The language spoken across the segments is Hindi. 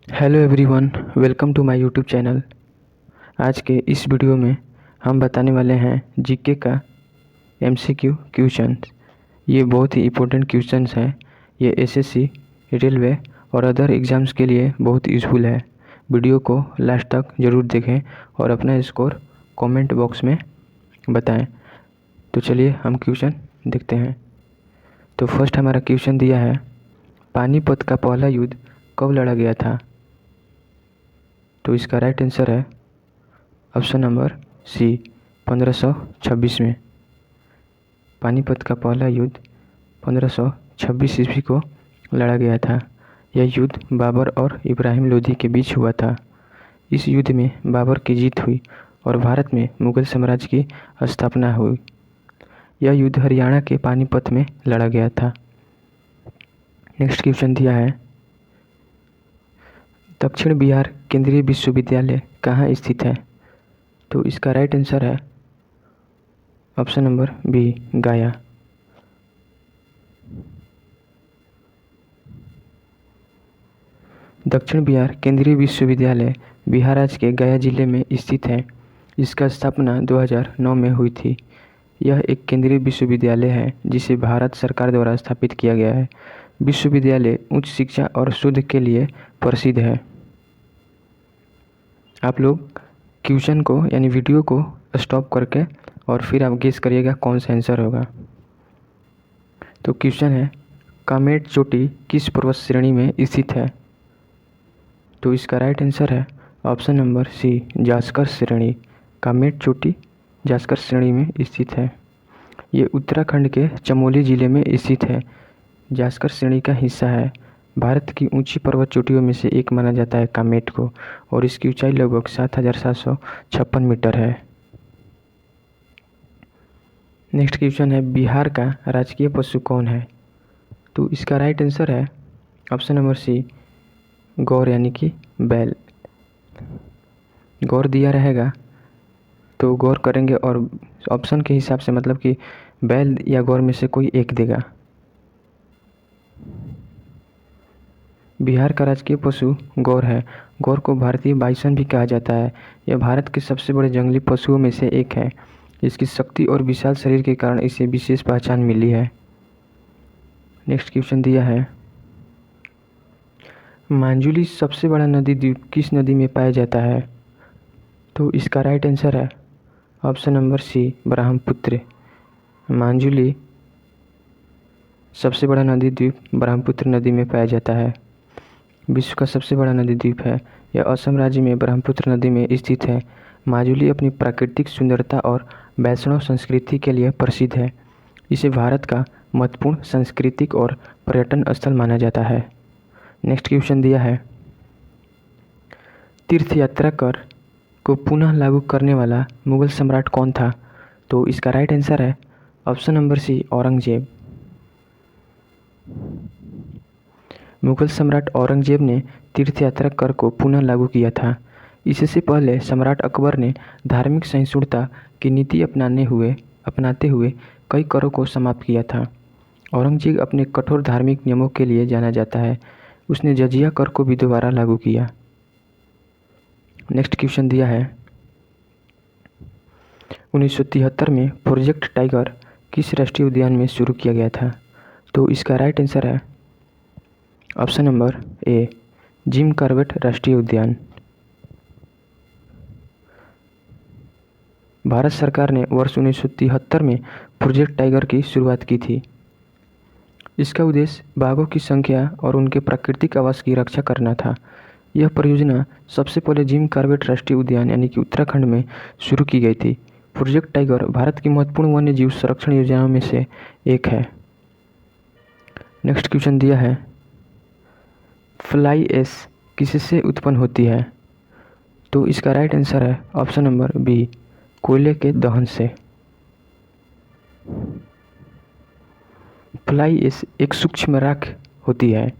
Hello everyone, welcome to my YouTube channel. आज के इस वीडियो में हम बताने वाले हैं जीके का एमसीक्यू क्वेश्चन। ये बहुत ही इम्पोर्टेंट क्वेश्चंस हैं। ये एसएससी, रेलवे और अदर एग्ज़ाम्स के लिए बहुत यूज़फुल है। वीडियो को लास्ट तक ज़रूर देखें और अपना स्कोर कमेंट बॉक्स में बताएं। तो चलिए हम क्वेश्चन देखते हैं। तो फर्स्ट हमारा क्वेश्चन दिया है, पानीपत का पहला युद्ध कब लड़ा गया था? तो इसका राइट आंसर है ऑप्शन नंबर सी, 1526 में। पानीपत का पहला युद्ध 1526 ईस्वी को लड़ा गया था। यह युद्ध बाबर और इब्राहिम लोदी के बीच हुआ था। इस युद्ध में बाबर की जीत हुई और भारत में मुगल साम्राज्य की स्थापना हुई। यह युद्ध हरियाणा के पानीपत में लड़ा गया था। नेक्स्ट क्वेश्चन दिया है, दक्षिण बिहार केंद्रीय विश्वविद्यालय कहाँ स्थित है? तो इसका राइट आंसर है ऑप्शन नंबर बी, गया। दक्षिण बिहार केंद्रीय विश्वविद्यालय बिहार राज्य के गया जिले में स्थित है। इसका स्थापना 2009 में हुई थी। यह एक केंद्रीय विश्वविद्यालय है जिसे भारत सरकार द्वारा स्थापित किया गया है। विश्वविद्यालय उच्च शिक्षा और शोध के लिए प्रसिद्ध है। आप लोग क्वेश्चन को यानी वीडियो को स्टॉप करके और फिर आप गेस करिएगा कौन सा आंसर होगा। तो क्वेश्चन है, कामेट चोटी किस पर्वत श्रेणी में स्थित है? तो इसका राइट आंसर है ऑप्शन नंबर सी, जास्कर श्रेणी। कामेट चोटी जास्कर श्रेणी में स्थित है। ये उत्तराखंड के चमोली जिले में स्थित है। जास्कर श्रेणी का हिस्सा है। भारत की ऊंची पर्वत चोटियों में से एक माना जाता है कामेट को, और इसकी ऊंचाई लगभग 7756 मीटर है। नेक्स्ट क्वेश्चन है, बिहार का राजकीय पशु कौन है? तो इसका राइट आंसर है ऑप्शन नंबर सी, गौर यानी कि बैल। गौर दिया रहेगा तो गौर करेंगे और ऑप्शन के हिसाब से मतलब कि बैल या गौर में से कोई एक देगा। बिहार का राजकीय पशु गौर है। गौर को भारतीय बाइसन भी कहा जाता है। यह भारत के सबसे बड़े जंगली पशुओं में से एक है। इसकी शक्ति और विशाल शरीर के कारण इसे विशेष पहचान मिली है। नेक्स्ट क्वेश्चन दिया है, मांजुली सबसे बड़ा नदी द्वीप किस नदी में पाया जाता है? तो इसका राइट आंसर है ऑप्शन नंबर सी, ब्रह्मपुत्र। मांजुली सबसे बड़ा नदी द्वीप ब्रह्मपुत्र नदी में पाया जाता है। विश्व का सबसे बड़ा नदी द्वीप है। यह असम राज्य में ब्रह्मपुत्र नदी में स्थित है। माजुली अपनी प्राकृतिक सुंदरता और वैष्णव संस्कृति के लिए प्रसिद्ध है। इसे भारत का महत्वपूर्ण सांस्कृतिक और पर्यटन स्थल माना जाता है। नेक्स्ट क्वेश्चन दिया है, तीर्थ यात्रा कर को पुनः लागू करने वाला मुगल सम्राट कौन था? तो इसका राइट आंसर है option number C, Aurangzeb. Mughal सम्राट औरंगजेब ने तीर्थ यात्रा कर को पुनः लागू किया था। इससे पहले सम्राट अकबर ने धार्मिक सहिष्णुता की नीति अपनाते हुए कई करों को समाप्त किया था। औरंगजेब अपने कठोर धार्मिक नियमों के लिए जाना जाता है। उसने जजिया कर को भी दोबारा लागू किया। नेक्स्ट क्वेश्चन दिया है, 1973 में प्रोजेक्ट टाइगर किस राष्ट्रीय उद्यान में शुरू किया गया था? तो इसका राइट आंसर है option number A, Jim Corbett राष्ट्रीय उद्यान। भारत सरकार ने वर्ष 1973 में प्रोजेक्ट टाइगर की शुरुआत की थी। इसका उद्देश्य बाघों की संख्या और उनके प्राकृतिक आवास की रक्षा करना था। यह परियोजना सबसे पहले जिम कॉर्बेट राष्ट्रीय उद्यान यानी कि उत्तराखंड में शुरू की गई थी। प्रोजेक्ट टाइगर भारत की महत्वपूर्ण वन्य जीव संरक्षण योजनाओं में से एक है। नेक्स्ट क्वेश्चन दिया है, फ्लाई ऐश किससे उत्पन्न होती है? तो इसका राइट आंसर है ऑप्शन नंबर बी, कोयले के दहन से। फ्लाई ऐश एक सूक्ष्म राख होती है।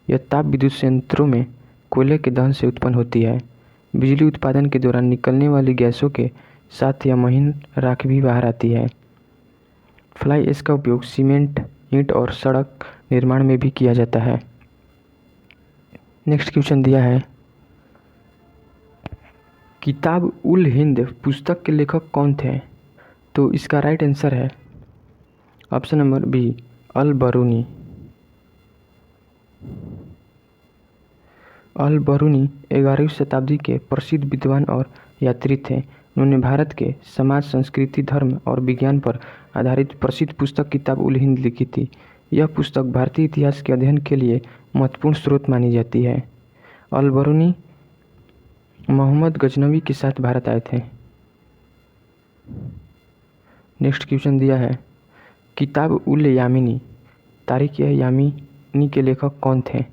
यह ताप विद्युत संयंत्रों में कोयले के दहन से उत्पन्न होती है। बिजली उत्पादन के दौरान निकलने वाली गैसों के साथ यह महीन राख भी बाहर आती है। फ्लाई ऐश का उपयोग सीमेंट, ईंट और सड़क निर्माण में भी किया जाता है। नेक्स्ट क्वेश्चन दिया है, किताब उल हिंद पुस्तक के लेखक कौन थे? तो इसका राइट आंसर है ऑप्शन नंबर बी, अल बरूनी। अल बरूनी 11वीं शताब्दी के प्रसिद्ध विद्वान और यात्री थे। उन्होंने भारत के समाज, संस्कृति, धर्म और विज्ञान पर आधारित प्रसिद्ध पुस्तक किताब उल हिंद लिखी थी। यह पुस्तक भारतीय इतिहास के अध्ययन के लिए महत्वपूर्ण स्रोत मानी जाती है। अल बरूनी मोहम्मद गजनवी के साथ भारत आए थे। नेक्स्ट क्वेश्चन दिया है, किताब उल यामिनी तारीख यामिनी के लेखक कौन थे?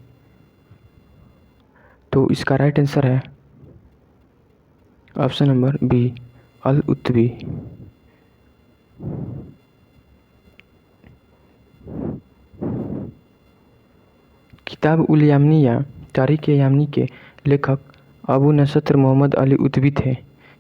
तो इसका राइट आंसर है ऑप्शन नंबर बी, अल उत्बी। किताब उल यामिनी या तारीख यामिनी के लेखक अबू नसर मोहम्मद अली उत्बी थे।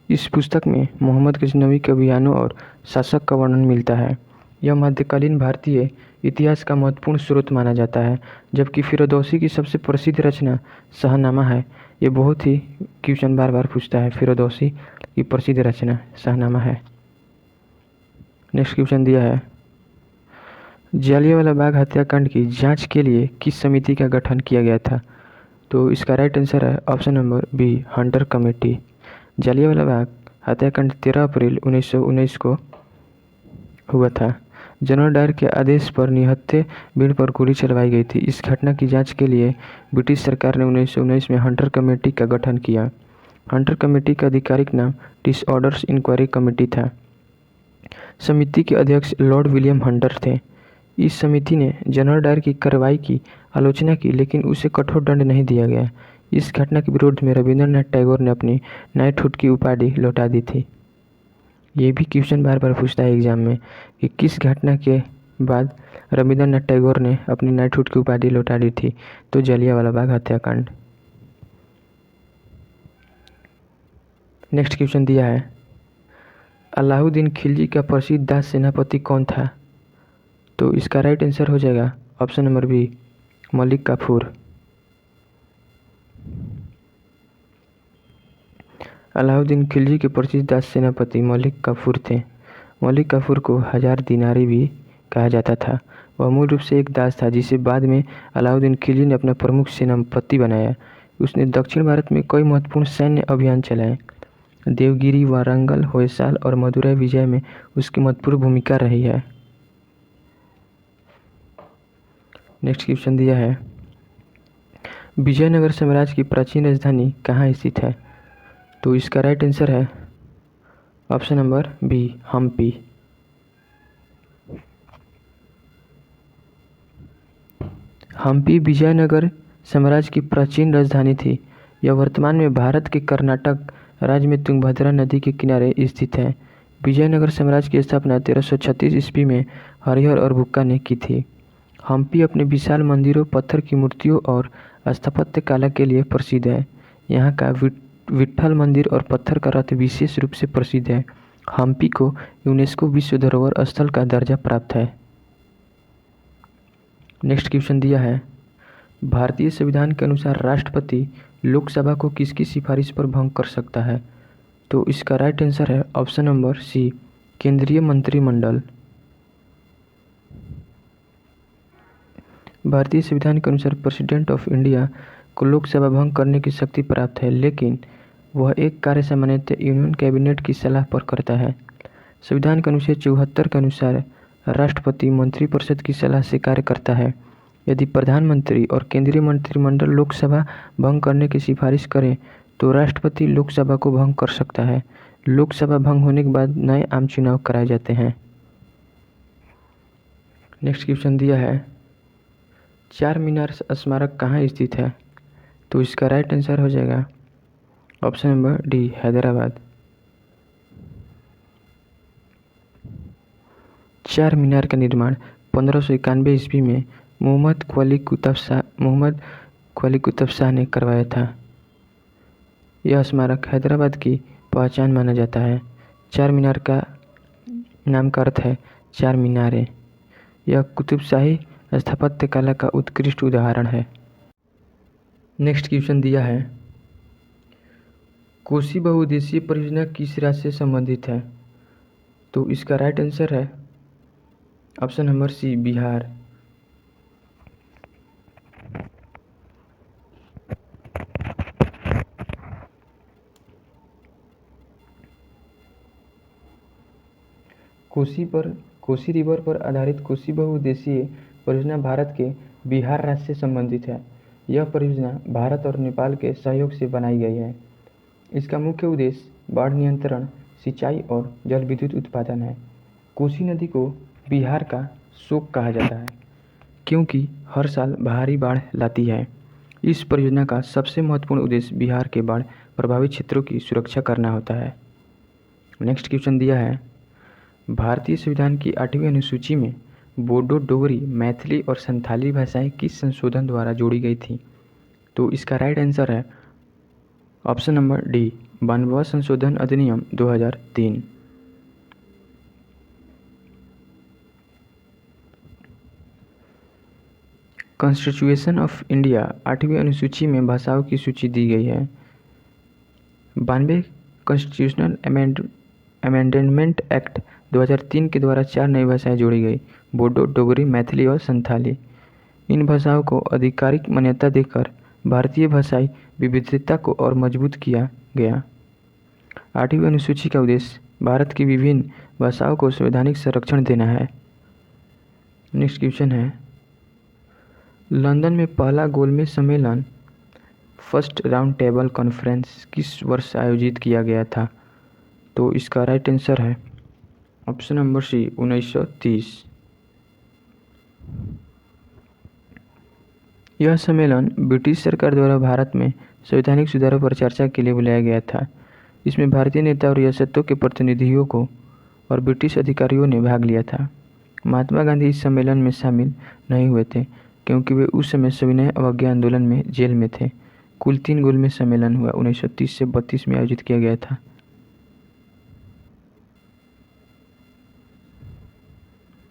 इस पुस्तक में मोहम्मद गजनवी के अभियानों और शासक का वर्णन मिलता है। यह मध्यकालीन भारतीय इतिहास का महत्वपूर्ण स्रोत माना जाता है, जबकि फिरदौसी की सबसे प्रसिद्ध रचना शाहनामा है। ये बहुत ही क्वेश्चन बार बार पूछता है, फिरदौसी की प्रसिद्ध रचना शाहनामा है। नेक्स्ट क्वेश्चन दिया है, जालियांवाला बाग हत्याकांड की जांच के लिए किस समिति का गठन किया गया था? तो इसका राइट आंसर है option number B, Hunter committee. Jallianwala Bagh हत्याकांड 13 अप्रैल 1919 को हुआ था। जनरल डायर के आदेश पर निहत्थे भीड़ पर गोली चलवाई गई थी। इस घटना की जांच के लिए ब्रिटिश सरकार ने 1919 में हंटर कमेटी का गठन किया। हंटर कमेटी का आधिकारिक नाम डिसऑर्डर्स इंक्वायरी कमेटी था। समिति के अध्यक्ष लॉर्ड विलियम हंटर थे। इस समिति ने जनरल डायर की कार्रवाई की आलोचना की, लेकिन उसे कठोर दंड नहीं दिया गया। इस घटना के विरोध में रविंद्रनाथ टैगोर ने अपनी नाइटहुड की उपाधि लौटा दी थी। ये भी क्वेश्चन बार बार पूछता है एग्जाम में कि किस घटना के बाद रविंद्रनाथ टैगोर ने अपनी नाइटहुड की उपाधि लौटा दी थी? तो जालियांवाला बाग हत्याकांड। नेक्स्ट क्वेश्चन दिया है, अलाउद्दीन खिलजी का प्रसिद्ध दास सेनापति कौन था? तो इसका राइट आंसर हो जाएगा option number B, Malik Kafur. Alauddin Khilji के प्रसिद्ध दास सेनापति मलिक काफूर थे। मलिक काफूर को 1000 दिनारी भी कहा जाता था। वह मूल रूप से एक दास था, जिसे बाद में अलाउद्दीन खिलजी ने अपना प्रमुख सेनापति बनाया। उसने दक्षिण भारत में कई महत्वपूर्ण सैन्य अभियान चलाए। देवगिरी, वारंगल, होयसाल और मदुरै विजय में उसकी महत्वपूर्ण भूमिका रही है। नेक्स्ट क्वेश्चन दिया है, विजयनगर साम्राज्य की प्राचीन राजधानी कहाँ स्थित है? तो इसका राइट आंसर है option number B, Hampi. Hampi Vijayanagara साम्राज्य की प्राचीन राजधानी थी। यह वर्तमान में भारत के कर्नाटक राज्य में तुंगभद्रा नदी के किनारे स्थित है। विजयनगर साम्राज्य की स्थापना 1336 ईस्वी में हरिहर और बुक्का ने की थी। हम्पी अपने विशाल मंदिरों, पत्थर की मूर्तियों और स्थापत्य कला के लिए प्रसिद्ध है। यहाँ का विट्ठल मंदिर और पत्थर का रथ विशेष रूप से प्रसिद्ध है। हम्पी को यूनेस्को विश्व धरोहर स्थल का दर्जा प्राप्त है। नेक्स्ट क्वेश्चन दिया है, भारतीय संविधान के अनुसार राष्ट्रपति लोकसभा को किसकी सिफारिश पर भंग कर सकता है? तो इसका राइट आंसर है ऑप्शन नंबर सी, केंद्रीय मंत्रिमंडल। भारतीय संविधान के अनुसार प्रेसिडेंट ऑफ इंडिया को लोकसभा भंग करने की शक्ति प्राप्त है, लेकिन वह एक कार्य सामान्यतः यूनियन कैबिनेट की सलाह पर करता है। संविधान के अनुच्छेद 74 के अनुसार राष्ट्रपति मंत्रिपरिषद की सलाह से कार्य करता है। यदि प्रधानमंत्री और केंद्रीय मंत्रिमंडल लोकसभा भंग करने की सिफारिश करें तो राष्ट्रपति लोकसभा को भंग कर सकता है। लोकसभा भंग होने के बाद नए आम चुनाव कराए जाते हैं। नेक्स्ट क्वेश्चन दिया है, चार मीनार स्मारक कहाँ स्थित है? तो इसका राइट आंसर हो जाएगा ऑप्शन नंबर डी, हैदराबाद। चार मीनार का निर्माण 1591 ईस्वी में मोहम्मद क्वाली कुतुब शाह ने करवाया था। यह स्मारक हैदराबाद की पहचान माना जाता है। चार मीनार का नाम का अर्थ है चार मीनारें। यह कुतुबशाही स्थापत्य कला का उत्कृष्ट उदाहरण है। नेक्स्ट क्वेश्चन दिया है, कोसी बहुउद्देशीय परियोजना किस राज्य से संबंधित है? तो इसका राइट आंसर है option number C, Bihar. Kosi river पर आधारित कोसी बहुउद्देशीय परियोजना भारत के बिहार राज्य से संबंधित है। यह परियोजना भारत और नेपाल के सहयोग से बनाई गई है। इसका मुख्य उद्देश्य बाढ़ नियंत्रण, सिंचाई और जल विद्युत उत्पादन है। कोसी नदी को बिहार का शोक कहा जाता है क्योंकि हर साल भारी बाढ़ लाती है। इस परियोजना का सबसे महत्वपूर्ण उद्देश्य बिहार के बाढ़ प्रभावित क्षेत्रों की सुरक्षा करना होता है। नेक्स्ट क्वेश्चन दिया है, भारतीय संविधान की 8वीं अनुसूची में बोडो, डोगरी, मैथिली और संथाली भाषाएं किस संशोधन द्वारा जोड़ी गई थी? तो इसका राइट आंसर है ऑप्शन नंबर डी, 92वां संशोधन अधिनियम 2003। कॉन्स्टिट्यूशन ऑफ इंडिया 8वीं अनुसूची में भाषाओं की सूची दी गई है। 92 कॉन्स्टिट्यूशनल अमेंडमेंट एक्ट 2003 के द्वारा 4 नई भाषाएं जोड़ी गई, बोडो, डोगरी, मैथिली और संथाली। इन भाषाओं को आधिकारिक मान्यता देकर भारतीय भाषाई विविधता को और मजबूत किया गया। 8वीं अनुसूची का उद्देश्य भारत की विभिन्न भाषाओं को संवैधानिक संरक्षण देना है। नेक्स्ट क्वेश्चन है, लंदन में पहला गोलमेज सम्मेलन फर्स्ट राउंड टेबल कॉन्फ्रेंस किस वर्ष आयोजित किया गया था? तो इसका राइट आंसर है ऑप्शन नंबर सी, 1930। यह सम्मेलन ब्रिटिश सरकार द्वारा भारत में संवैधानिक सुधारों पर चर्चा के लिए बुलाया गया था। इसमें भारतीय नेता और रियासतों के प्रतिनिधियों को और ब्रिटिश अधिकारियों ने भाग लिया था। महात्मा गांधी इस सम्मेलन में शामिल नहीं हुए थे क्योंकि वे उस समय सविनय अवज्ञा आंदोलन में जेल में थे। कुल 3 गोलमेज सम्मेलन हुआ, 1930 से 32 में आयोजित किया गया था।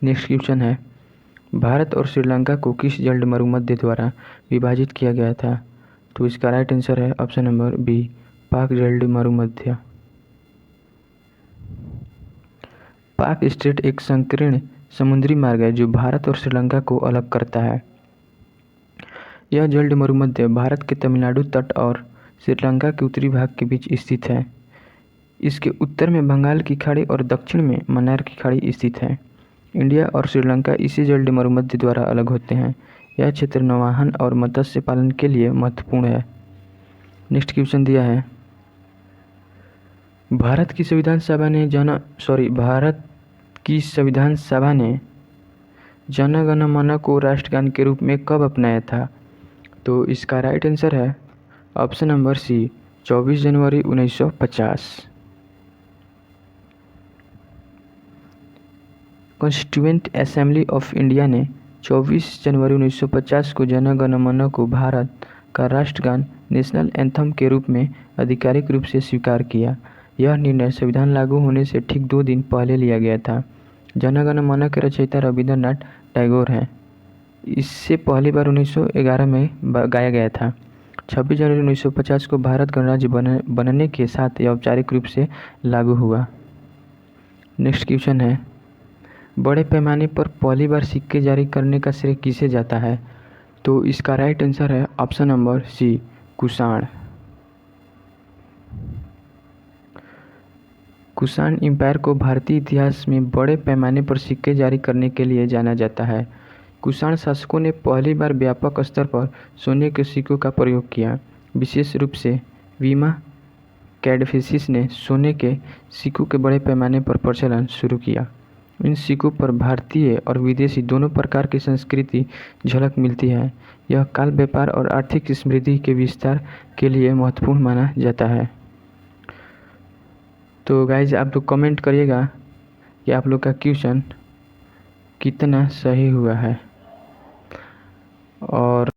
नेक्स्ट क्वेश्चन है, भारत और श्रीलंका को किस जल मरुमध्य द्वारा विभाजित किया गया था? तो इसका राइट आंसर है ऑप्शन नंबर बी, पाक जल मरुमध्य। पाक स्ट्रेट एक संकीर्ण समुद्री मार्ग है जो भारत और श्रीलंका को अलग करता है। यह जल मरुमध्य भारत के तमिलनाडु तट और श्रीलंका के उत्तरी भाग के बीच स्थित है। इसके उत्तर में बंगाल की खाड़ी और दक्षिण में मन्नार की खाड़ी स्थित है। इंडिया और श्रीलंका इसी जल मरुमध्य द्वारा अलग होते हैं। यह क्षेत्र नौवहन और मत्स्य पालन के लिए महत्वपूर्ण है। नेक्स्ट क्वेश्चन दिया है, भारत की संविधान सभा ने जन गण मन को राष्ट्रगान के रूप में कब अपनाया था? तो इसका राइट आंसर है ऑप्शन नंबर सी, 24 जनवरी 1950। कॉन्स्टिट्यूएंट असेंबली ऑफ इंडिया ने 24 जनवरी 1950 को जन गण मन को भारत का राष्ट्रगान नेशनल एंथम के रूप में आधिकारिक रूप से स्वीकार किया। यह निर्णय संविधान लागू होने से ठीक 2 दिन पहले लिया गया था। जन गण मन के रचयिता रविंद्रनाथ टैगोर हैं। इससे पहली बार 1911 में गाया गया था। 26 जनवरी 1950 को भारत गणराज्य बनने के साथ यह औपचारिक रूप से लागू हुआ। नेक्स्ट क्वेश्चन है, बड़े पैमाने पर पहली बार सिक्के जारी करने का श्रेय किसे जाता है? तो इसका राइट आंसर है option number C, Kushan. Kushan empire को भारतीय इतिहास में बड़े पैमाने पर सिक्के जारी करने के लिए जाना जाता है। कुषाण शासकों ने पहली बार व्यापक स्तर पर सोने के सिक्कों का प्रयोग किया। विशेष रूप से वीमा कैडफिसिस ने सोने के सिक्कों के बड़े पैमाने पर प्रचलन शुरू किया। इन सिक्कों पर भारतीय और विदेशी दोनों प्रकार की संस्कृति झलक मिलती है। यह काल व्यापार और आर्थिक समृद्धि के विस्तार के लिए महत्वपूर्ण माना जाता है। तो गाइज आप लोग कमेंट करिएगा कि आप लोग का क्वेश्चन कितना सही हुआ है। और